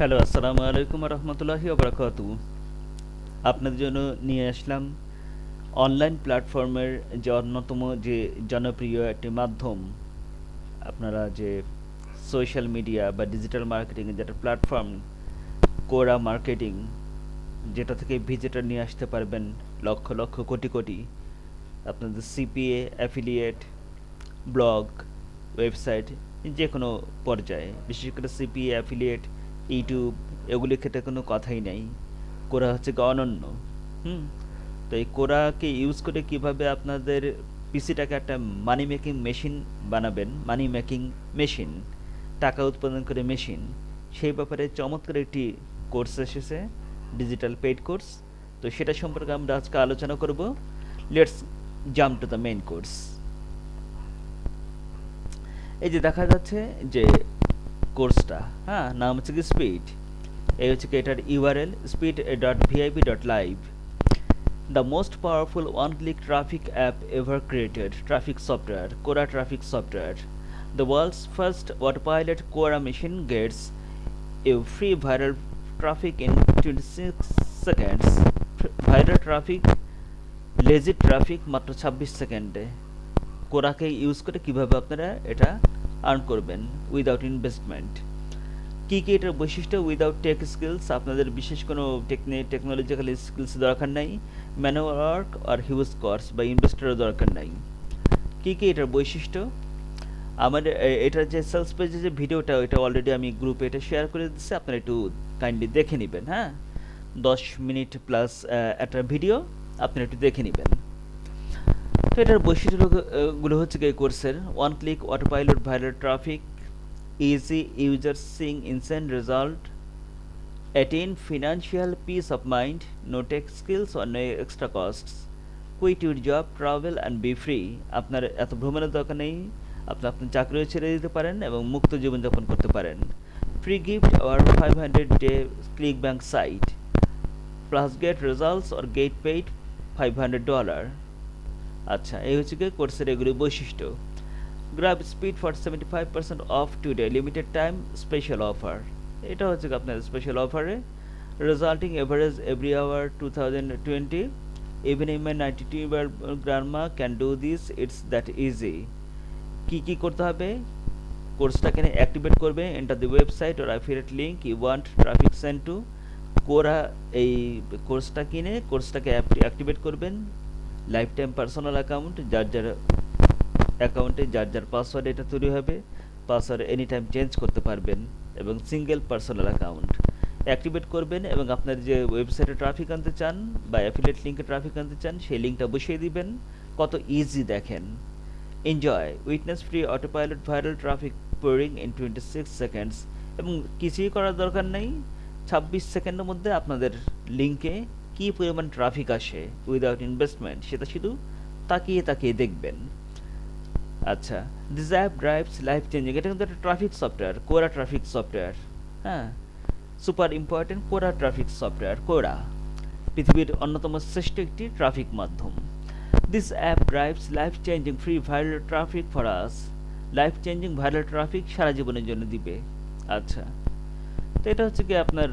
Hello, আসসালামু আলাইকুম রহমতুল্লাহি ওবরাকাতু। আপনাদের জন্য নিয়ে আসলাম অনলাইন প্ল্যাটফর্মের যে অন্যতম যে জনপ্রিয় একটি মাধ্যম। আপনারা যে সোশ্যাল মিডিয়া বা ডিজিটাল মার্কেটিং যেটা প্ল্যাটফর্ম কোরা মার্কেটিং, যেটা থেকে ভিজিটর নিয়ে আসতে পারবেন লক্ষ লক্ষ কোটি কোটি। আপনাদের সিপিএ, অ্যাফিলিয়েট, ব্লগ, ওয়েবসাইট, যে কোনো পর্যায়ে, বিশেষ করে সিপিএ, অ্যাফিলিয়েট, ইউটিউব, এগুলির ক্ষেত্রে কোনো কথাই নেই। কোরা হচ্ছে গিয়ে অনন্য। হুম তো এই কোরাকে ইউজ করে কিভাবে আপনাদের পিসিটাকে একটা মানি মেকিং মেশিন বানাবেন, মানি মেকিং মেশিন, টাকা উৎপাদন করে মেশিন, সেই ব্যাপারে চমৎকার একটি কোর্স এসেছে, ডিজিটাল পেইড কোর্স। তো সেটা সম্পর্কে আমরা আজকে আলোচনা করব। Let's jump to the main course. এই যে দেখা যাচ্ছে যে কোর্সটা, হ্যাঁ, নাম হচ্ছে কি স্পিড। এই হচ্ছে কি এটার URL, speed.vip.live, the most powerful one-click traffic app ever created. Traffic software, Quora traffic software. The world's first autopilot Quora machine gets you free viral traffic in 26 seconds. Viral traffic, legit traffic মাত্র 26 সেকেন্ডে। কোরাকে use করে কিভাবে আপনারা এটা earn করবেন without investment. কী কী এটার বৈশিষ্ট্য? Without take skills, আপনাদের বিশেষ কোনো টেকনোলজিক্যাল স্কিলস দরকার নাই, ম্যানুয়াল ওয়ার্ক আর হিউজ কস্ট বা ইনভেস্টরের দরকার নাই। কী কী এটার বৈশিষ্ট্য? আমার এটার যে সেলস পেজে যে ভিডিওটা, ওইটা অলরেডি আমি গ্রুপে এটা শেয়ার করে দিচ্ছি, আপনারা একটু কাইন্ডলি দেখে নেবেন। হ্যাঁ, 10 মিনিট প্লাস একটা ভিডিও, আপনারা একটু দেখে নেবেন। তো এটার বৈশিষ্ট্যগুলো হচ্ছে এই কোর্সের: one click autopilot viral traffic, easy user seeing instant result, attain financial peace of mind, no tech skills or no extra costs, quit your job, travel and be free. আপনার এত ভ্রমণের দরকার নেই, আপনি আপনার চাকরিও ছেড়ে দিতে পারেন এবং মুক্ত জীবনযাপন করতে পারেন। ফ্রি গিফট আর 500-day ClickBank site, plus get results or get paid $500। আচ্ছা, এই হচ্ছে কি কোর্সের এগুলি বৈশিষ্ট্য। Grab speed for 75% off today, limited time special offer. এটা হচ্ছে আপনার স্পেশাল অফারে। Resulting average every hour 2020, even in my 92-year grandma can do this, it's that easy. কী কী করতে হবে? কোর্সটাকে অ্যাক্টিভেট করবে, enter the website or affiliate link you want traffic send to. কোরা এই কোর্সটা কিনে কোর্সটাকে অ্যাক্টিভেট করবেন। লাইফ টাইম পার্সোনাল অ্যাকাউন্ট, যার যার অ্যাকাউন্টে যার যার পাসওয়ার্ড এটা তৈরি হবে, পাসওয়ার্ড এনি টাইম চেঞ্জ করতে পারবেন, এবং সিঙ্গেল পার্সোনাল অ্যাকাউন্ট অ্যাক্টিভেট করবেন। এবং আপনার যে ওয়েবসাইটে ট্রাফিক আনতে চান বা অ্যাফিলিয়েট লিঙ্কে ট্রাফিক আনতে চান, সেই লিঙ্কটা বসিয়ে দিবেন। কত ইজি দেখেন। Enjoy, witness free autopilot viral traffic pouring in 26 seconds. এবং কিছুই করার দরকার নেই, 26 সেকেন্ডের মধ্যে আপনাদের লিঙ্কে কী পরিমাণ ট্রাফিক আসে উইদাউট ইনভেস্টমেন্ট, সেটা শুধু তাকিয়ে তাকিয়ে দেখবেন। আচ্ছা, this app drives life changing. এটা কিন্তু একটা traffic software, Quora traffic software. হ্যাঁ, super important, Quora traffic software. Quora পৃথিবীর অন্যতম শ্রেষ্ঠ একটি ট্রাফিক মাধ্যম। This app drives life changing free viral traffic for us. Life changing viral traffic সারা জীবনের জন্য দিবে। আচ্ছা, তো এটা হচ্ছে কি আপনার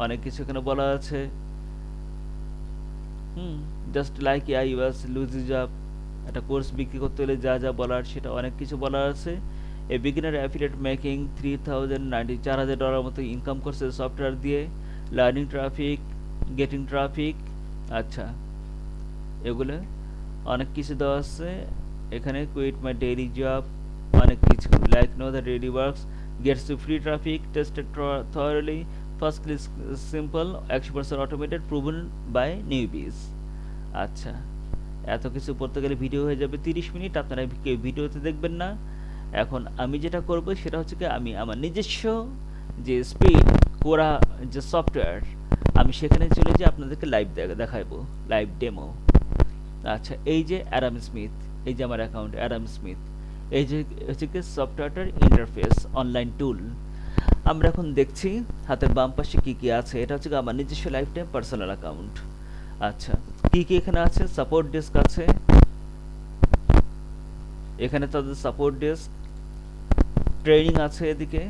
অনেক কিছু এখানে বলা আছে। Just like us lose job, একটা কোর্স বিক্রি করতে হলে যা যা বলার সেটা অনেক কিছু বলার আছে। এ বিগিনার অ্যাফিলিয়েট মেকিং $3,090 মতো ইনকাম করছে সফটওয়্যার দিয়ে। Learning traffic, getting traffic. আচ্ছা, এগুলো অনেক কিছু দেওয়া আছে এখানে। কুইট মাই ডেইলি জব, অনেক কিছু। Like no the daily works gets to free traffic, tested thoroughly, first click simple, 100% automated, proven by newbies. আচ্ছা, এত কিছু পড়তে গেলে ভিডিও হয়ে যাবে 30 মিনিট, আপনারা কেউ ভিডিওতে দেখবেন না। এখন আমি যেটা করব সেটা হচ্ছে কি, আমি আমার নিজস্ব যে স্পিড কোরা যে সফটওয়্যার, আমি সেখানে চলে যাই, আপনাদেরকে লাইভ দেখাবো, লাইভ ডেমো। আচ্ছা, এই যে অ্যাডাম স্মিথ, এই যে আমার অ্যাকাউন্ট অ্যাডাম স্মিথ, এই যে হচ্ছে কি সফটওয়্যারটার ইন্টারফেস, অনলাইন টুল। আমরা এখন দেখছি হাতের বাম পাশে কী কী আছে। এটা হচ্ছে আমার নিজস্ব লাইফ টাইম পার্সোনাল অ্যাকাউন্ট। আচ্ছা, কী কী এখানে আছে? সাপোর্ট ডেস্ক আছে, এখানে তাদের সাপোর্ট ডেস্ক। ট্রেনিং আছে এদিকে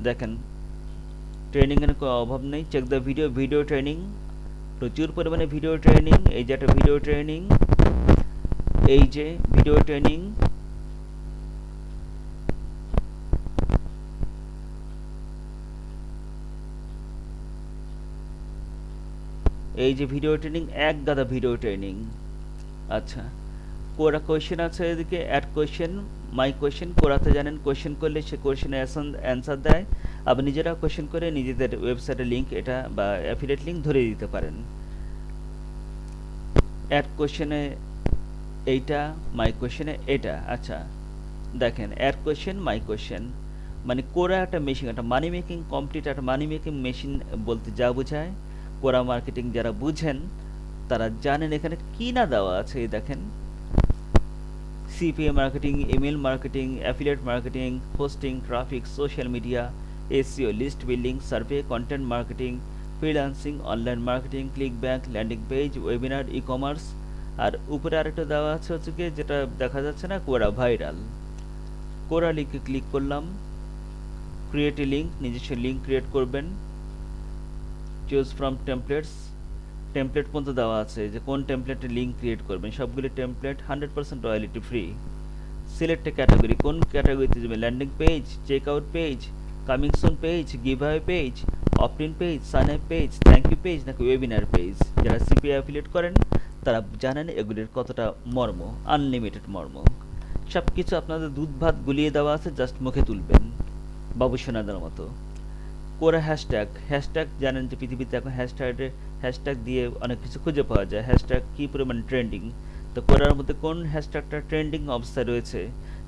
দেখেন ট্রেনিং এর কোনো অভাব নেই। চেক দ্য ভিডিও ট্রেনিং, প্রচুর পরিমাণে ভিডিও ট্রেনিং। এই যে একটা ভিডিও ট্রেনিং, এই যে ভিডিও ট্রেনিং, এই যে ভিডিও ট্রেনিং, এক গাদা ভিডিও ট্রেনিং। আচ্ছা, কোরা কোয়েশ্চেন আছে এদিকে, অ্যাড কোয়েশ্চেন, মাই কোয়েশ্চেন। কোরাতে জানেন কোয়েশ্চেন করলে সে কোয়েশ্চেনের অ্যান্সার দেয়। আবার নিজেরা কোয়েশ্চেন করে নিজেদের ওয়েবসাইটের লিঙ্ক এটা বা অ্যাফিলিয়েট লিঙ্ক ধরিয়ে দিতে পারেন। অ্যাড কোয়েশ্চেনে এইটা, মাই কোয়েশ্চেনে এটা। আচ্ছা দেখেন, অ্যাড কোয়েশ্চেন, মাই কোয়েশ্চেন মানে কোরা একটা মেশিন, একটা মানি মেকিং কমপ্লিট একটা মানি মেকিং মেশিন বলতে যা বোঝায়, কোরা মার্কেটিং যারা বুঝেন তারা জানেন এখানে কি না দেওয়া আছে। এই দেখেন, CPA marketing, email marketing, affiliate marketing, hosting, traffic, social media, SEO, list building, survey, content marketing, freelancing, online marketing, ClickBank, landing page, webinar, e commerce. আর উপরে আরেকটা দেওয়া আছে হচ্ছে কি, যেটা দেখা যাচ্ছে না, কোরা ভাইরাল। কোরা লিঙ্কে ক্লিক করলাম, ক্রিয়েট এ লিঙ্ক, নিজস্ব লিঙ্ক ক্রিয়েট করবেন। চুজ ফ্রম টেমপ্লেটস, টেমপ্লেট পর্যন্ত দেওয়া আছে যে কোন টেমপ্লেটে লিঙ্ক ক্রিয়েট করবেন। সবগুলি template 100% royalty free. Select a category, কোন ক্যাটাগরিতে যাবেন, landing page, check out page, coming soon page, give away page, opt in page, sign up page, thank you page, নাকি ওয়েবিনার পেজ। যারা সিপিএ অ্যাফিলিয়েট করেন তারা জানেন এগুলির কতটা মর্ম, আনলিমিটেড মর্ম। সব কিছু আপনাদের দুধ ভাত গুলিয়ে দেওয়া আছে, জাস্ট মুখে তুলবেন বাবু সোনাদের মতো। কোরা হ্যাশট্যাগ, হ্যাশট্যাগ জানেন যে পৃথিবীতে এখন হ্যাশট্যাগ দিয়ে অনেক কিছু খুঁজে পাওয়া যায়। হ্যাশট্যাগ কী পরিমাণ ট্রেন্ডিং, তো কোরার মধ্যে কোন হ্যাশট্যাগটা ট্রেন্ডিং অবস্থায় রয়েছে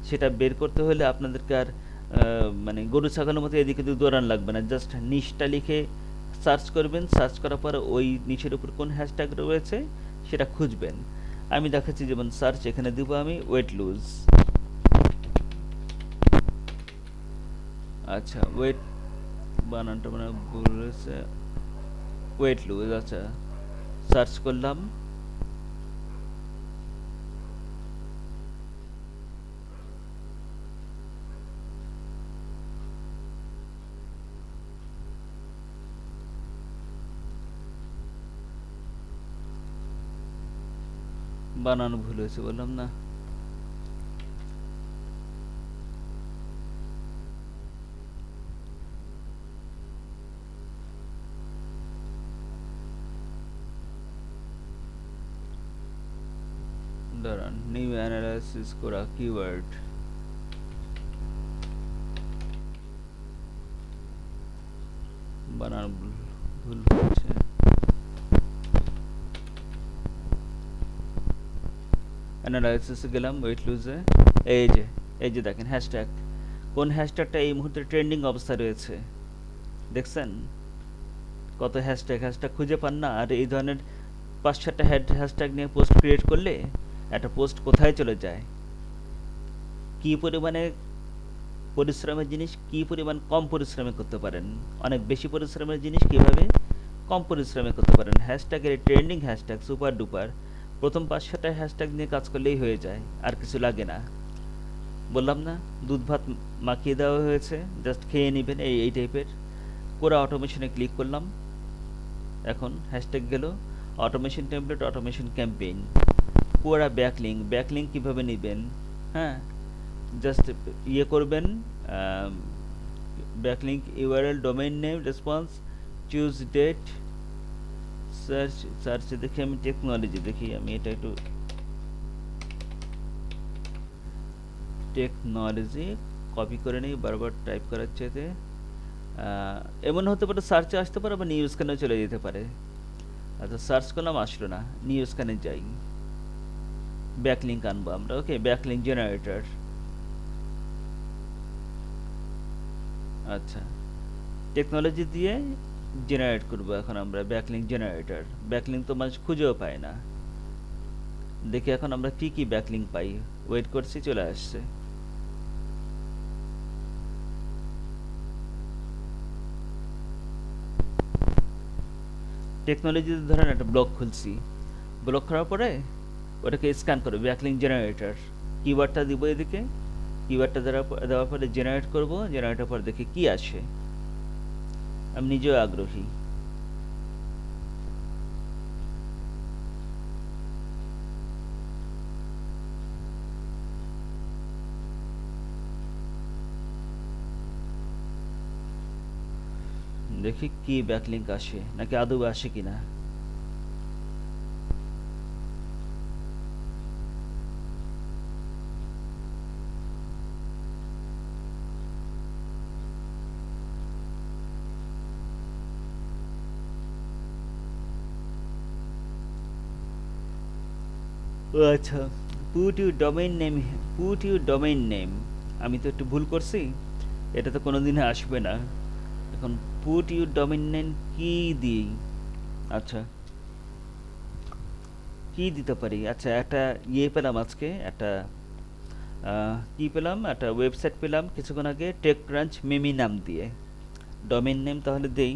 সেটা বের করতে হলে আপনাদেরকে আর মানে গরু ছাগলের মতো এদিকে দৌড়ান লাগবে না। জাস্ট নিচটা লিখে সার্চ করবেন, সার্চ করার পর ওই নিচের উপর কোন হ্যাশট্যাগ রয়েছে সেটা খুঁজবেন। আমি দেখাচ্ছি, যেমন সার্চ এখানে দিব আমি ওয়েট লুজ। আচ্ছা, ওয়েট বানানটা মানে ভুল হয়েছে, ওয়েট লুজ। আচ্ছা, সার্চ করলাম, বানানো ভুল হয়েছে বললাম না। দাঁড়ান, নিউ অ্যানালাইসিস করা কিওয়ার্ড, বানান ভুল হচ্ছে। অ্যানালাইসিসে গেলাম, ওয়েট লুজে, এই যে এই যে দেখেন হ্যাশট্যাগ, কোন হ্যাশট্যাগটা এই মুহূর্তে ট্রেন্ডিং অবস্থায় রয়েছে দেখছেন। কত হ্যাশট্যাগ খুঁজে পান না। আর এই ধরনের 5-7টা হ্যাশট্যাগ নিয়ে পোস্ট ক্রিয়েট করলে একটা পোস্ট কোথায় চলে যায়, কী পরিমাণে পরিশ্রমের জিনিস কী পরিমাণ কম পরিশ্রমে করতে পারেন, অনেক বেশি পরিশ্রমের জিনিস কীভাবে কম পরিশ্রমে করতে পারেন। হ্যাশট্যাগের ট্রেন্ডিং হ্যাশট্যাগ সুপার ডুপার, প্রথম 5-6টা হ্যাশট্যাগ নিয়ে কাজ করলেই হয়ে যায়, আর কিছু লাগে না। বললাম না, দুধ ভাত মাখিয়ে দেওয়া হয়েছে, জাস্ট খেয়ে নেবেন এই টাইপের। কোরা অটোমেশনে ক্লিক করলাম, এখন হ্যাশট্যাগ গেল, automation template, automation campaign. Quora backlink কীভাবে নেবেন, হ্যাঁ, জাস্ট ইয়ে করবেন, backlink URL, domain name, response, choose date, search দেখি আমি টেকনোলজি দেখি, আমি এটা একটু টেকনোলজি কপি করে নিই, বারবার টাইপ করার চাইতে। এমন হতে পারে সার্চে আসতে পারে, আবার নিউজ স্ক্যানে চলে যেতে পারে। আচ্ছা, সার্চ করলাম, আসলো না, নিউজ স্ক্যানে যাই, ব্যাকলিঙ্ক আনবো আমরা। ওকে, ব্যাকলিঙ্ক জেনারেটর। আচ্ছা, টেকনোলজি দিয়ে জেনারেট করবো এখন আমরা ব্যাকলিঙ্ক জেনারেটর। ব্যাকলিঙ্ক তো মানুষ খুঁজেও পায় না। দেখি এখন আমরা কি কি ব্যাকলিঙ্ক পাই। ওয়েট করছি, চলে আসছে। টেকনোলজিতে ধরেন একটা ব্লগ খুলছি, ব্লগ করার পরে ওটাকে স্ক্যান করবে, ব্যাকলিঙ্ক জেনারেটর, কিওয়ার্ডটা দিব এদিকে, কিওয়ার্ডটা দেওয়ার পরে জেনারেট করব, জেনারেটের পর দেখি কি আসে। আমি নিজেও আগ্রহী। দেখি কি ব্যাকলিঙ্ক আসে নাকি আদৌ আসে কিনা। ও আচ্ছা, put you domain name, put you domain name, আমি তো একটু ভুল করছি, এটা তো কোনোদিনই আসবে না। এখন পুট ইউ ডোমেইন নেম কি দিই? আচ্ছা, কি দিতে পারি? আচ্ছা, একটা ইয়ে পেলাম আজকে, একটা কি পেলাম, একটা ওয়েবসাইট পেলাম কিছুক্ষণ আগে, টেক ক্রাঞ্চ মিমি নাম দিয়ে। ডোমেইন নেম তাহলে দেই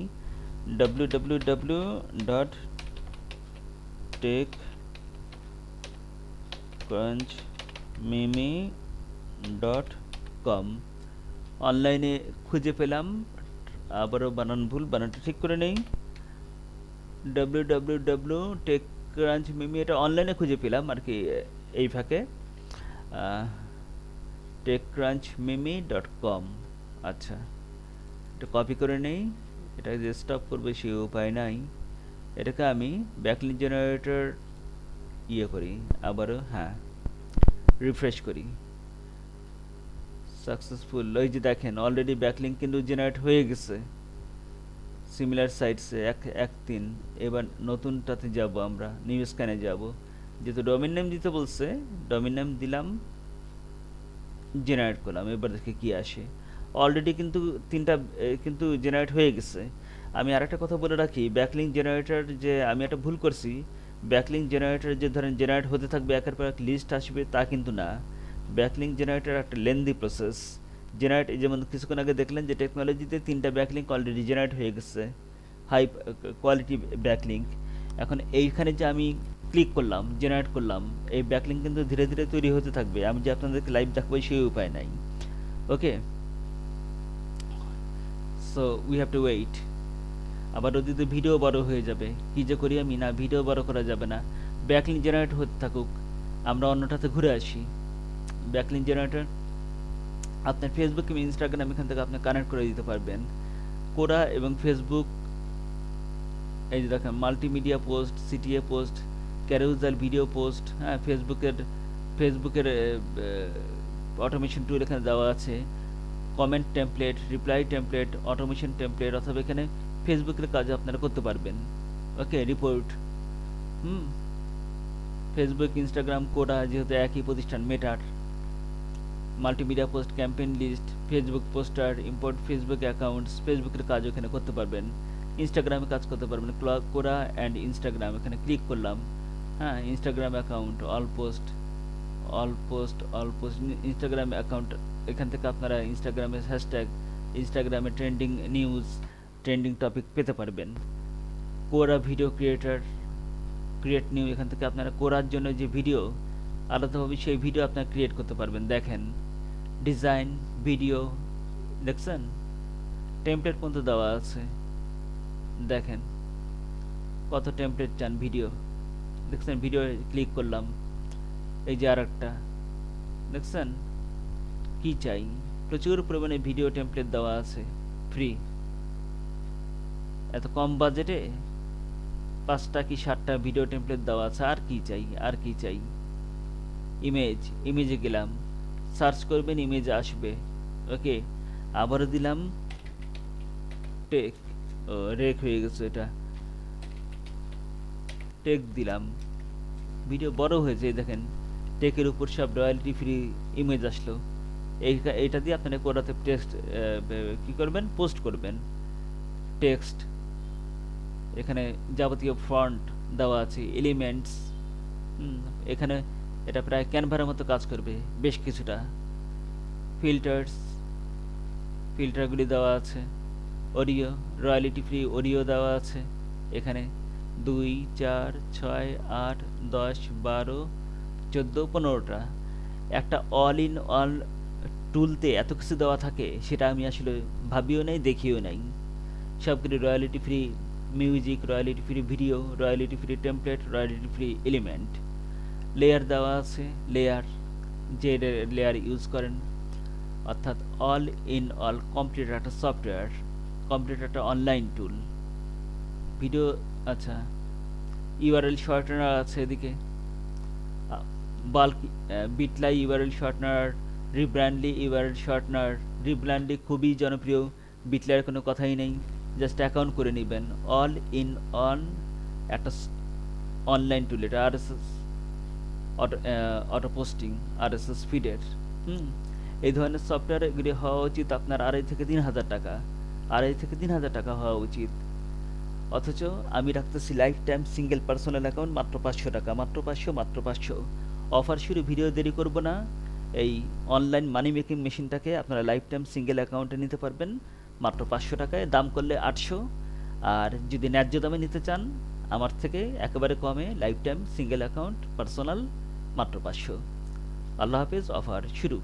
www.techcrunchmimi.com। অনলাইনে খুঁজে পেলাম, আবারও বানান ভুল, বানানটা ঠিক করে নেই। www.techcrunchmimi, এটা অনলাইনে খুঁজে পেলাম আর কি, এই ফাঁকে techcrunchmimi.com। আচ্ছা, এটা কপি করে নেই, এটা যে স্টপ করবে সে উপায় নাই। এটাকে আমি ব্যাকলিঙ্ক জেনারেটর ইয়ে করি, আবারও হ্যাঁ রিফ্রেশ করি, সাকসেসফুল। ওই যে দেখেন অলরেডি ব্যাকলিঙ্ক কিন্তু জেনারেট হয়ে গেছে সিমিলার সাইটসে 1.1.3। এবার নতুনটাতে যাব, আমরা নিউ স্ক্যানে যাব, যেহেতু ডোমেইন নেম দিতে বলছে, ডোমেইন নেম দিলাম, জেনারেট করলাম, এবার দেখে কি আসে। অলরেডি কিন্তু তিনটা কিন্তু জেনারেট হয়ে গেছে। আমি আরেকটা কথা বলে রাখি, ব্যাকলিঙ্ক জেনারেটর যে আমি একটা ভুল করছি, ব্যাকলিঙ্ক জেনারেটর যে ধরেন জেনারেট হতে থাকবে একের পর এক লিস্ট আসবে তা কিন্তু না। ব্যাকলিঙ্ক জেনারেটর একটা লেন্দি প্রসেস। জেনারেট, যেমন কিছুক্ষণ আগে দেখলেন যে টেকনোলজিতে তিনটা ব্যাকলিঙ্ক অলরেডি জেনারেট হয়ে গেছে, হাই কোয়ালিটি ব্যাকলিঙ্ক। এখন এইখানে যে আমি ক্লিক করলাম, জেনারেট করলাম, এই ব্যাকলিঙ্ক কিন্তু ধীরে ধীরে তৈরি হতে থাকবে, আমি যে আপনাদেরকে লাইভ দেখাবো সেই উপায় নাই। Okay, so we have to wait. আবার ওদিকে ভিডিও বড় হয়ে যাবে, কি যে করি আমি, না ভিডিও বড় করা যাবে না, ব্যাকলিঙ্ক জেনারেট হতে থাকুক, আমরা অন্যটাতে ঘুরে আসি। ব্যাকলিঙ্ক জেনারেটর আপনার ফেসবুক এবং ইনস্টাগ্রাম এখান থেকে আপনি কানেক্ট করে দিতে পারবেন। কোরা এবং ফেসবুক, এই যে দেখেন multimedia post, CTA post, carousel video post, হ্যাঁ ফেসবুকের অটোমেশন টুল এখানে দেওয়া আছে, comment template, reply template, automation template, অথবা এখানে ফেসবুকের কাজ আপনারা করতে পারবেন। Okay, report, hmm, Facebook, Instagram, Quora যেহেতু একই প্রতিষ্ঠান মেটার, multimedia post, campaign list, Facebook poster, import Facebook accounts, ফেসবুকের কাজ এখানে করতে পারবেন, ইনস্টাগ্রামে কাজ করতে পারবেন। কোরা অ্যান্ড ইনস্টাগ্রাম এখানে ক্লিক করলাম, হ্যাঁ Instagram account, all post Instagram account, এখান থেকে আপনারা ইনস্টাগ্রামের হ্যাশট্যাগ, ইনস্টাগ্রামে ট্রেন্ডিং নিউজ, ট্রেন্ডিং টপিক পেতে পারবেন। কোরা ভিডিও ক্রিয়েট নিউ, এখান থেকে আপনারা কোরার জন্য যে ভিডিও আলাদাভাবে, সেই ভিডিও আপনারা ক্রিয়েট করতে পারবেন। দেখেন ডিজাইন ভিডিও, দেখছেন টেমপ্লেট পর্যন্ত দেওয়া আছে, দেখেন কত টেমপ্লেট চান ভিডিও, দেখছেন ভিডিও ক্লিক করলাম, এই যে আর একটা দেখছেন, কি চাই, প্রচুর পরিমাণে ভিডিও টেমপ্লেট দেওয়া আছে ফ্রি। এত কম বাজেটে 5টা কি 7টা ভিডিও টেমপ্লেট দেওয়া আছে, আর কি চাই, আর কি চাই। ইমেজে গেলাম, সার্চ করবেন ইমেজ আসবে। ওকে, আবারও দিলাম টেক, ও রেক হয়ে গেছে, এটা টেক দিলাম, ভিডিও বড় হয়েছে, দেখেন টেকের উপর সব রয়্যালটি ফ্রি ইমেজ আসলো। এইটা দিয়ে আপনারা কোরাতে টেক্সট কি করবেন, পোস্ট করবেন টেক্সট, এখানে যাবতীয় ফন্ট দেওয়া আছে, এলিমেন্টস, এখানে এটা প্রায় ক্যানভার মতো কাজ করবে বেশ কিছুটা। ফিল্টারগুলি দেওয়া আছে, অডিও, রয়্যালিটি ফ্রি অডিও দেওয়া আছে এখানে 2, 4, 6, 8, 10, 12, 14, 15টা। একটা অল ইন অল টুলতে এত কিছু দেওয়া থাকে, সেটা আমি আসলে ভাবিও নাই, দেখিও নাই। সবগুলি royalty free music, royalty free video, royalty free template, royalty free element. Layer দেওয়া আছে, লেয়ার যে লেয়ার ইউজ করেন, অর্থাৎ অল ইন অল কমপ্লিট একটা সফটওয়্যার, কমপ্লিট একটা অনলাইন টুল। ভিডিও, আচ্ছা, ইউআরএল শর্টনার আছে এদিকে, bulk Bitly URL shortener, Rebrandly URL shortener. Rebrandly খুবই জনপ্রিয়, বিটলাইয়ের কোনো কথাই নেই, জাস্ট অ্যাকাউন্ট করে নেবেন। অল ইন অন একটা অনলাইন টুল, এটা আরএসএস অটো পোস্টিং, আরএসএস ফিডের। এই ধরনের সফটওয়্যার এগুলি হওয়া উচিত আপনার 2,500 থেকে 3,000 টাকা, 2,500 থেকে 3,000 টাকা হওয়া উচিত। অথচ আমি রাখতেছি life time single personal account মাত্র 500 টাকা, মাত্র 500। অফার শুরু, ভিডিও দেরি করব না। এই অনলাইন মানি মেকিং মেশিনটাকে আপনারা লাইফ টাইম সিঙ্গেল অ্যাকাউন্টে নিতে পারবেন মাত্র 500 টাকায়, দাম করলে 800। আর যদি ন্যায্য দামে নিতে চান আমার থেকে একেবারে কমে, life time single account personal মাত্র 500। আল্লাহ হাফেজ, অফার শুরু।